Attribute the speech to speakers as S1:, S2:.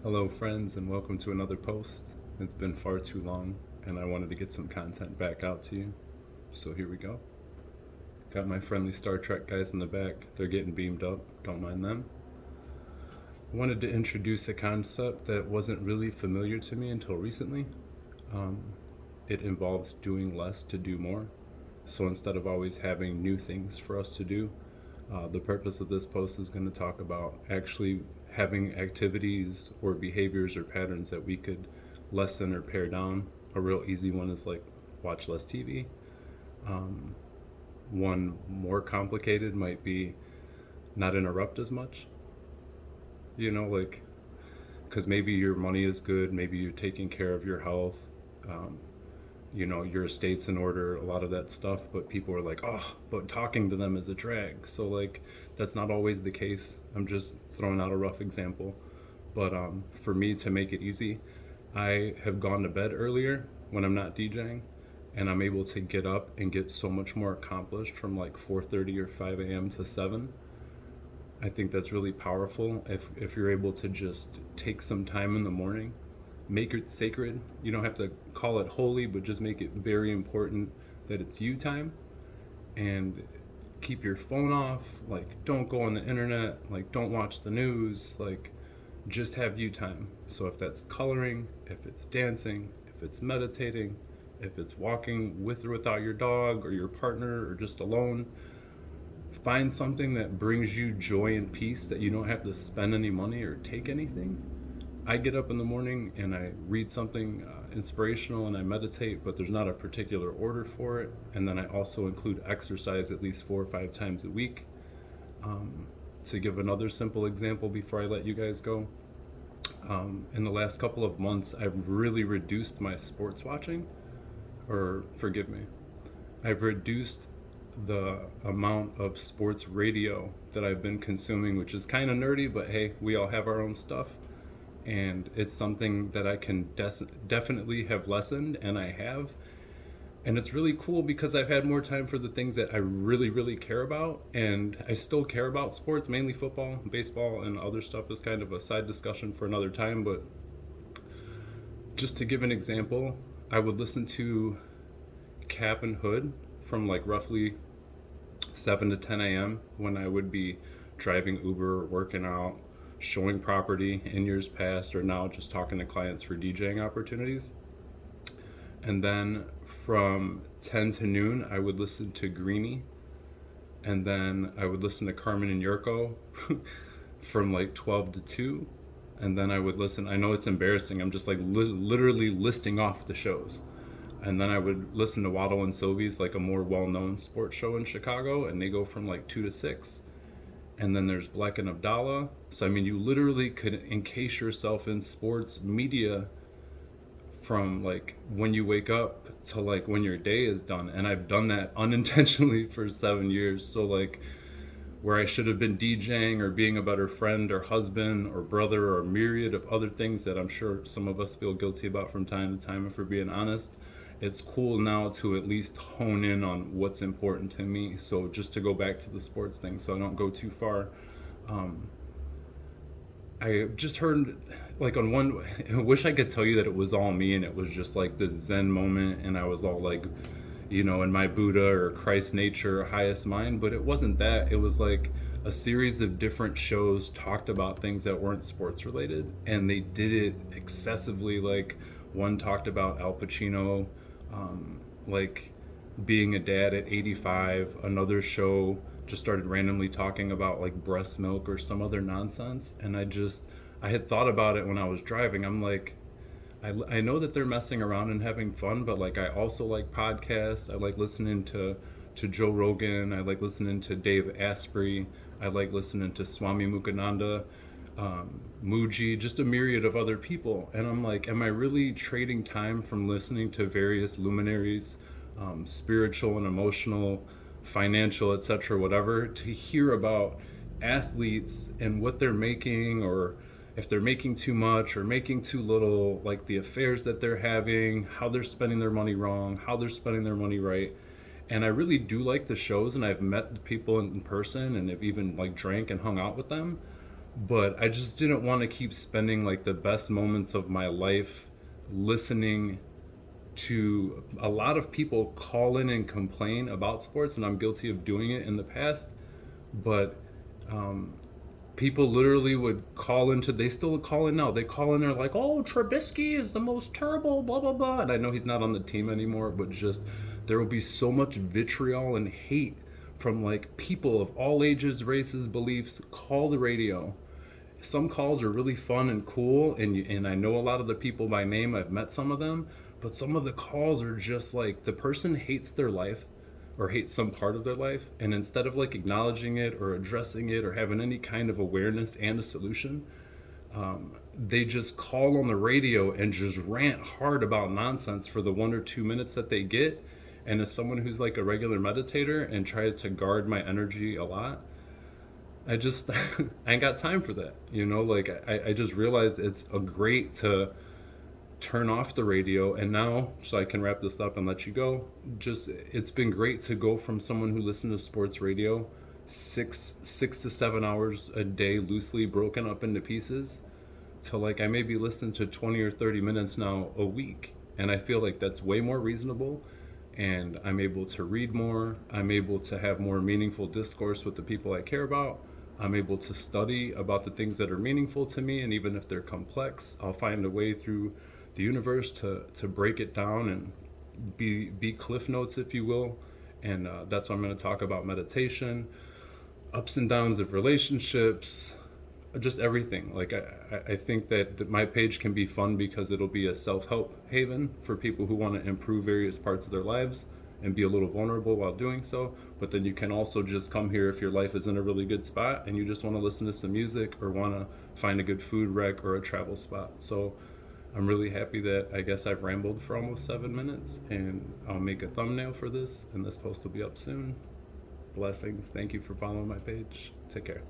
S1: Hello, friends, and welcome to another post. It's been far too long, and I wanted to get some content back out to you. So here we go. Got my friendly Star Trek guys in the back. They're getting beamed up. Don't mind them. I wanted to introduce a concept that wasn't really familiar to me until recently. Um, it involves doing less to do more. So instead of always having new things for us to do, the purpose of this post is going to talk about actually having activities or behaviors or patterns that we could lessen or pare down. A real easy one is like watch less TV. Um, One more complicated might be not interrupt as much. Like, because maybe your money is good, maybe you're taking care of your health, um, your estate's in order, a lot of that stuff, but people are like, oh, but talking to them is a drag. So, like, that's not always the case. I'm just throwing out a rough example. But for me, to make it easy, I have gone to bed earlier when I'm not DJing, and I'm able to get up and get so much more accomplished from like 4:30 or 5 a.m. to 7. I think that's really powerful if you're able to just take some time in the morning, make it sacred. You don't have to call it holy, but just make it very important that it's you time, and keep your phone off. Like, don't go on the internet, like, don't watch the news, like, just have you time. So if that's coloring, if it's dancing, if it's meditating, if it's walking with or without your dog or your partner or just alone, find something that brings you joy and peace that you don't have to spend any money or take anything. I get up in the morning and I read something inspirational and I meditate, but there's not a particular order for it. And then I also include exercise at least 4 or 5 times a week. To give another simple example before I let you guys go, in the last couple of months, I've really reduced my sports watching, or forgive me, I've reduced the amount of sports radio that I've been consuming, which is kind of nerdy, but hey, we all have our own stuff. And it's something that I can definitely have lessened, and I have. And it's really cool because I've had more time for the things that I really, really care about. And I still care about sports, mainly football, baseball, and other stuff is kind of a side discussion for another time. But just to give an example, I would listen to Cap and Hood from like roughly 7 to 10 a.m. when I would be driving Uber, working out, showing property in years past, or now just talking to clients for DJing opportunities. And then from 10 to noon, I would listen to Greenie. And then I would listen to Carmen and Yurko from like 12 to 2. And then I would listen, I know it's embarrassing, I'm just like literally listing off the shows. And then I would listen to Waddle and Sylvie's, like a more well-known sports show in Chicago, and they go from like 2 to 6. And then there's Black and Abdallah. So I mean, you literally could encase yourself in sports media from like when you wake up to like when your day is done. And I've done that unintentionally for 7 years. So like, where I should have been DJing or being a better friend or husband or brother or a myriad of other things that I'm sure some of us feel guilty about from time to time, if we're being honest, it's cool now to at least hone in on what's important to me. So just to go back to the sports thing so I don't go too far, I just heard like on one, I wish I could tell you that it was all me and it was just like this Zen moment and I was all like, in my Buddha or Christ nature or highest mind, but it wasn't that. It was like a series of different shows talked about things that weren't sports related, and they did it excessively. Like, one talked about Al Pacino, like being a dad at 85. Another show just started randomly talking about like breast milk or some other nonsense, and I had thought about it when I was driving. I'm like, I know that they're messing around and having fun, but like I also like podcasts. I like listening to Joe Rogan. I like listening to Dave Asprey. I like listening to Swami Mukananda, Muji, just a myriad of other people. And I'm like, am I really trading time from listening to various luminaries, spiritual and emotional, financial, etc., whatever, to hear about athletes and what they're making, or if they're making too much or making too little, like the affairs that they're having, how they're spending their money wrong, how they're spending their money right. And I really do like the shows, and I've met the people in person and have even like drank and hung out with them. but I just didn't want to keep spending like the best moments of my life listening to a lot of people call in and complain about sports, and I'm guilty of doing it in the past. But um, people literally would call into, they still call in now, they call in, they're like, oh, Trubisky is the most terrible blah blah blah, and I know he's not on the team anymore, but just there will be so much vitriol and hate from like people of all ages, races, beliefs. Call the radio. Some calls are really fun and cool, and I know a lot of the people by name. I've met some of them, but some of the calls are just like the person hates their life or hates some part of their life, and instead of like acknowledging it or addressing it or having any kind of awareness and a solution, they just call on the radio and just rant hard about nonsense for the 1 or 2 minutes that they get. And as someone who's like a regular meditator and tries to guard my energy a lot, I just I ain't got time for that. Like I just realized it's a great to turn off the radio. And now, so I can wrap this up and let you go, just it's been great to go from someone who listened to sports radio 6 to 7 hours a day, loosely broken up into pieces, to like I maybe listen to 20 or 30 minutes now a week. And I feel like that's way more reasonable, and I'm able to read more. I'm able to have more meaningful discourse with the people I care about. I'm able to study about the things that are meaningful to me, and even if they're complex, I'll find a way through the universe to break it down and be cliff notes, if you will. And that's why I'm going to talk about meditation, ups and downs of relationships, just everything. Like I think that my page can be fun because it'll be a self-help haven for people who want to improve various parts of their lives and be a little vulnerable while doing so. But then you can also just come here if your life is in a really good spot and you just want to listen to some music or want to find a good food rec or a travel spot. So I'm really happy that I guess I've rambled for almost 7 minutes, and I'll make a thumbnail for this, and this post will be up soon. Blessings. Thank you for following my page. Take care.